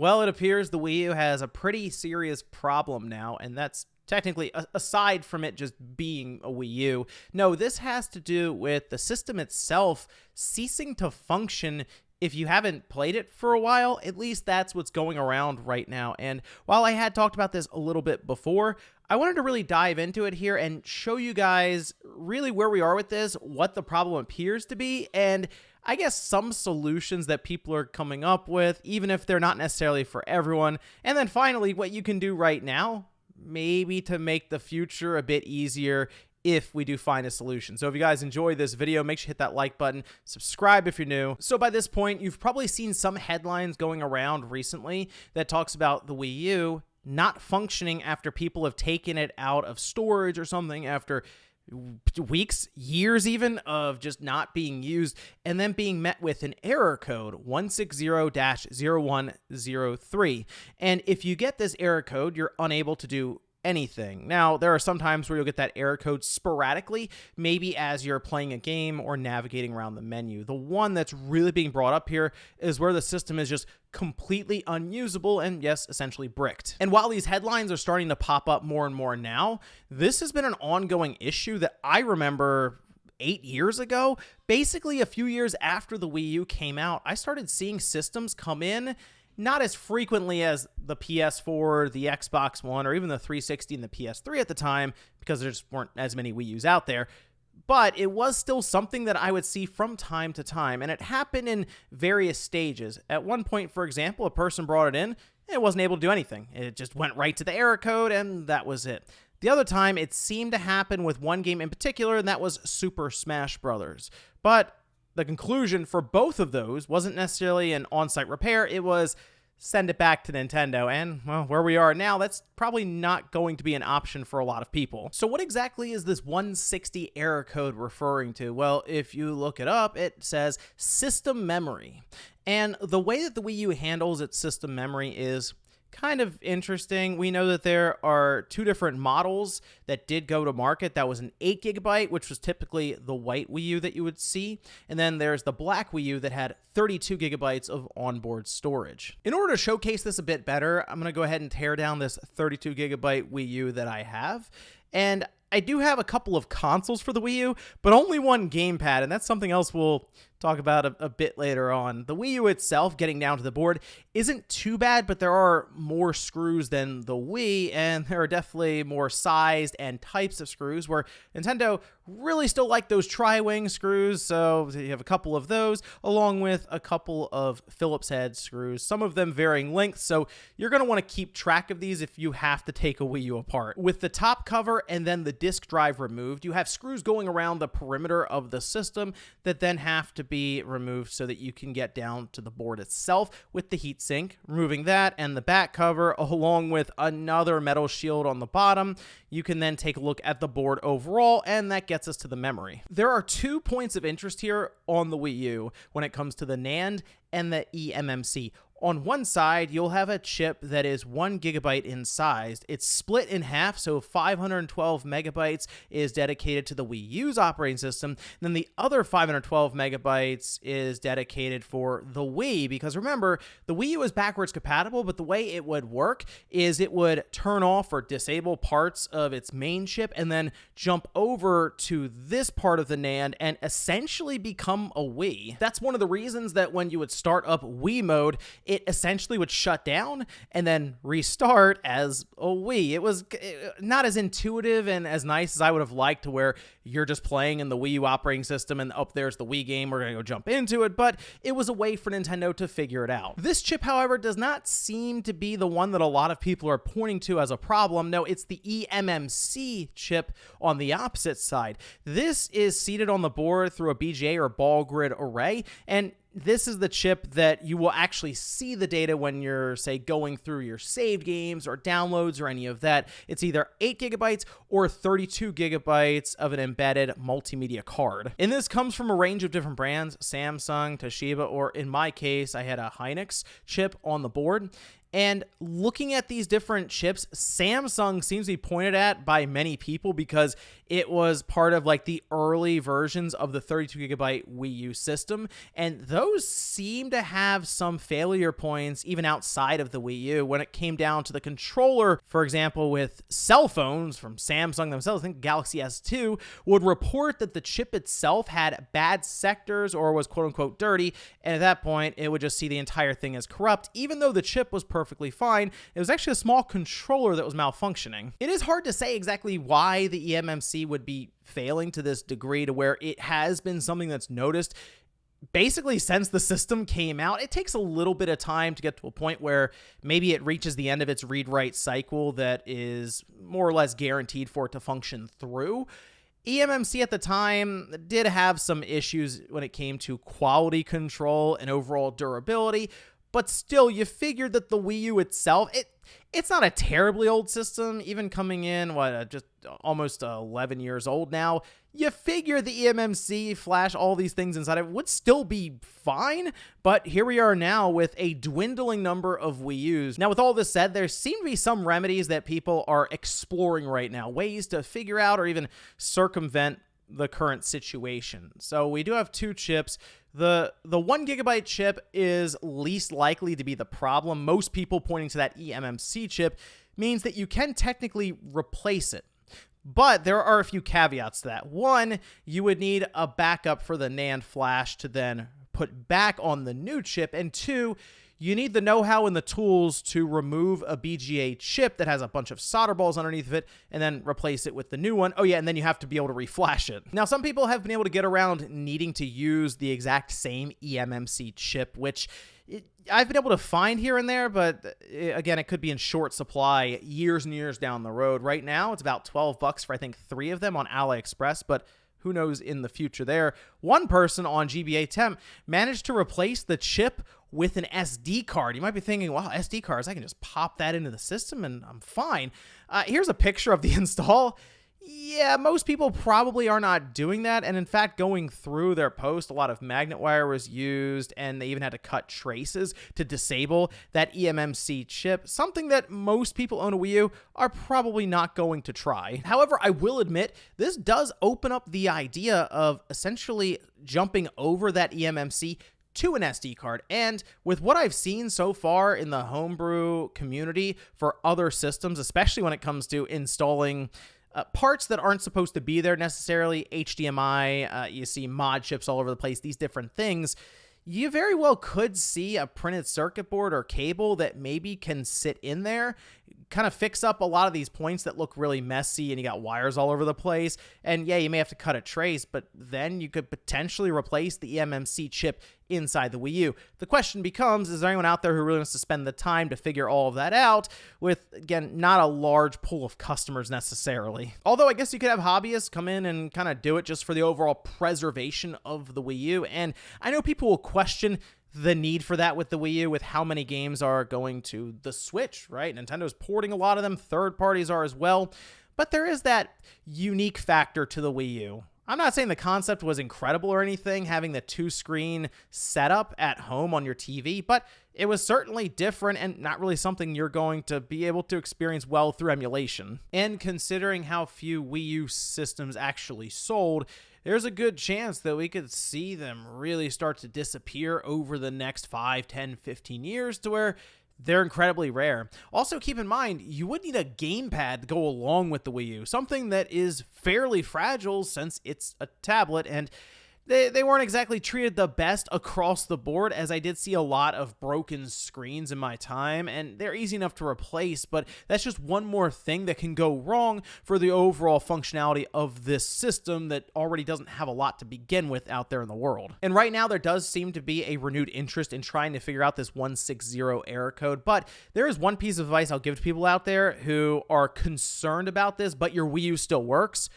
Well, it appears the Wii U has a pretty serious problem now, and that's technically, aside from it just being a Wii U. No, this has to do with the system itself ceasing to function. If you haven't played it for a while, at least that's what's going around right now. And while I had talked about this a little bit before, I wanted to really dive into it here and show you guys really where we are with this, what the problem appears to be, and I guess some solutions that people are coming up with, even if they're not necessarily for everyone. And then finally, what you can do right now, maybe to make the future a bit easier if we do find a solution. So if you guys enjoyed this video, make sure you hit that like button, subscribe if you're new. So by this point, you've probably seen some headlines going around recently that talks about the Wii U not functioning after people have taken it out of storage or something, after weeks, years even, of just not being used, and then being met with an error code 160-0103. And if you get this error code, you're unable to do anything. Now, there are some times where you'll get that error code sporadically, maybe as you're playing a game or navigating around the menu. The one that's really being brought up here is where the system is just completely unusable and, yes, essentially bricked. And while these headlines are starting to pop up more and more now, this has been an ongoing issue that I remember 8 years ago. Basically, a few years after the Wii U came out, I started seeing systems come in not as frequently as the PS4, the Xbox One, or even the 360 and the PS3 at the time, because there just weren't as many Wii U's out there. But it was still something that I would see from time to time, and it happened in various stages. At one point, for example, a person brought it in, and it wasn't able to do anything. It just went right to the error code, and that was it. The other time, it seemed to happen with one game in particular, and that was Super Smash Bros. But the conclusion for both of those wasn't necessarily an on-site repair. It was send it back to Nintendo. And, well, where we are now, that's probably not going to be an option for a lot of people. So what exactly is this 160 error code referring to? Well, if you look it up, it says system memory. And the way that the Wii U handles its system memory is kind of interesting. We know that there are two different models that did go to market. That was an 8GB, which was typically the white Wii U that you would see. And then there's the black Wii U that had 32GB of onboard storage. In order to showcase this a bit better, I'm going to go ahead and tear down this 32GB Wii U that I have. And I do have a couple of consoles for the Wii U, but only one gamepad, and that's something else we'll talk about a bit later on. The Wii U itself, getting down to the board, isn't too bad, but there are more screws than the Wii, and there are definitely more sized and types of screws, where Nintendo really still like those tri-wing screws, so you have a couple of those, along with a couple of Phillips head screws, some of them varying lengths, so you're going to want to keep track of these if you have to take a Wii U apart. With the top cover and then the disk drive removed, you have screws going around the perimeter of the system that then have to be removed so that you can get down to the board itself with the heatsink. Removing that and the back cover along with another metal shield on the bottom, you can then take a look at the board overall, and that gets us to the memory. There are 2 points of interest here on the Wii U when it comes to the NAND and the eMMC. On one side, you'll have a chip that is 1GB in size. It's split in half, so 512 megabytes is dedicated to the Wii U's operating system. Then the other 512 megabytes is dedicated for the Wii, because remember, the Wii U is backwards compatible, but the way it would work is it would turn off or disable parts of its main chip and then jump over to this part of the NAND and essentially become a Wii. That's one of the reasons that when you would start up Wii mode, it essentially would shut down and then restart as a Wii. It was not as intuitive and as nice as I would have liked, to where you're just playing in the Wii U operating system and up there's the Wii game, we're going to go jump into it, but it was a way for Nintendo to figure it out. This chip, however, does not seem to be the one that a lot of people are pointing to as a problem. No, it's the eMMC chip on the opposite side. This is seated on the board through a BGA or ball grid array, and this is the chip that you will actually see the data when you're, say, going through your saved games or downloads or any of that. It's either 8GB or 32GB of an embedded multimedia card. And this comes from a range of different brands, Samsung, Toshiba, or in my case, I had a Hynix chip on the board. And looking at these different chips, Samsung seems to be pointed at by many people because it was part of like the early versions of the 32GB Wii U system. And those seem to have some failure points even outside of the Wii U when it came down to the controller. For example, with cell phones from Samsung themselves, I think Galaxy S2 would report that the chip itself had bad sectors or was quote unquote dirty. And at that point, it would just see the entire thing as corrupt, even though the chip was perfectly fine. It was actually a small controller that was malfunctioning. It is hard to say exactly why the eMMC would be failing to this degree to where it has been something that's noticed basically since the system came out. It takes a little bit of time to get to a point where maybe it reaches the end of its read-write cycle that is more or less guaranteed for it to function through. eMMC at the time did have some issues when it came to quality control and overall durability, but still, you figured that the Wii U itself, it's not a terribly old system, even coming in, just almost 11 years old now. You figure the eMMC, flash, all these things inside of it would still be fine, but here we are now with a dwindling number of Wii U's. Now, with all this said, there seem to be some remedies that people are exploring right now, ways to figure out or even circumvent the current situation. So we do have two chips. The 1GB chip is least likely to be the problem. Most people pointing to that eMMC chip means that you can technically replace it. But there are a few caveats to that. One, you would need a backup for the NAND flash to then put back on the new chip. And two, you need the know-how and the tools to remove a BGA chip that has a bunch of solder balls underneath of it and then replace it with the new one. Oh yeah, and then you have to be able to reflash it. Now, some people have been able to get around needing to use the exact same eMMC chip, which I've been able to find here and there, but again, it could be in short supply years and years down the road. Right now, it's about $12 for, I think, 3 of them on AliExpress, but who knows in the future there. One person on GBA Temp managed to replace the chip with an SD card. You might be thinking, wow, SD cards, I can just pop that into the system and I'm fine. Here's a picture of the install. Yeah, most people probably are not doing that. And in fact, going through their post, a lot of magnet wire was used, and they even had to cut traces to disable that eMMC chip, something that most people own a Wii U are probably not going to try. However, I will admit, this does open up the idea of essentially jumping over that eMMC to an SD card. And with what I've seen so far in the homebrew community for other systems, especially when it comes to installing parts that aren't supposed to be there necessarily, HDMI, you see mod chips all over the place, these different things, you very well could see a printed circuit board or cable that maybe can sit in there, kind of fix up a lot of these points that look really messy and you got wires all over the place. And yeah, you may have to cut a trace, but then you could potentially replace the eMMC chip inside the Wii U. The question becomes, is there anyone out there who really wants to spend the time to figure all of that out with, again, not a large pool of customers necessarily? Although I guess you could have hobbyists come in and kind of do it just for the overall preservation of the Wii U. And I know people will question the need for that with the Wii U, with how many games are going to the Switch, right? Nintendo's porting a lot of them, third parties are as well. But there is that unique factor to the Wii U. I'm not saying the concept was incredible or anything, having the 2-screen setup at home on your TV, but it was certainly different and not really something you're going to be able to experience well through emulation. And considering how few Wii U systems actually sold, there's a good chance that we could see them really start to disappear over the next 5, 10, 15 years to where they're incredibly rare. Also, keep in mind, you would need a gamepad to go along with the Wii U, something that is fairly fragile since it's a tablet, and they weren't exactly treated the best across the board, as I did see a lot of broken screens in my time, and they're easy enough to replace, but that's just one more thing that can go wrong for the overall functionality of this system that already doesn't have a lot to begin with out there in the world. And right now, there does seem to be a renewed interest in trying to figure out this 160 error code, but there is one piece of advice I'll give to people out there who are concerned about this, but your Wii U still works.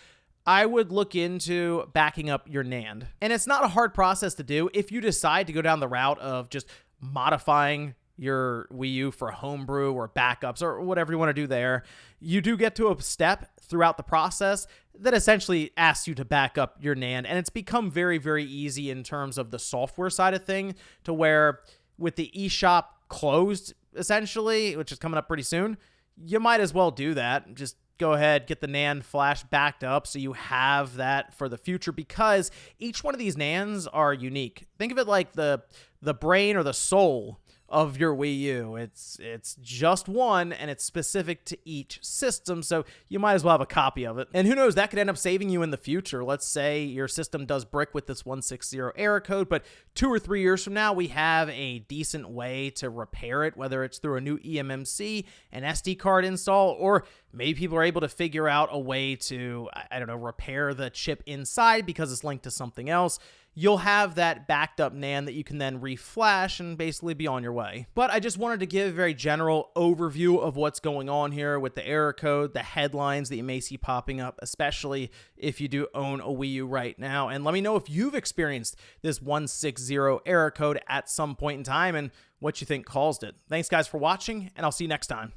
I would look into backing up your NAND. And it's not a hard process to do if you decide to go down the route of just modifying your Wii U for homebrew or backups or whatever you want to do there. You do get to a step throughout the process that essentially asks you to back up your NAND. And it's become very, very easy in terms of the software side of thing, to where with the eShop closed, essentially, which is coming up pretty soon, you might as well do that. Just go ahead, get the NAND flash backed up so you have that for the future, because each one of these NANDs are unique. Think of it like the brain or the soul of your Wii U. It's just one, and it's specific to each system, so you might as well have a copy of it. And who knows, that could end up saving you in the future. Let's say your system does brick with this 160 error code, but 2 or 3 years from now, we have a decent way to repair it, whether it's through a new eMMC, an SD card install, or maybe people are able to figure out a way to, I don't know, repair the chip inside because it's linked to something else. You'll have that backed up NAND that you can then reflash and basically be on your way. But I just wanted to give a very general overview of what's going on here with the error code, the headlines that you may see popping up, especially if you do own a Wii U right now. And let me know if you've experienced this 160 error code at some point in time and what you think caused it. Thanks guys for watching, and I'll see you next time.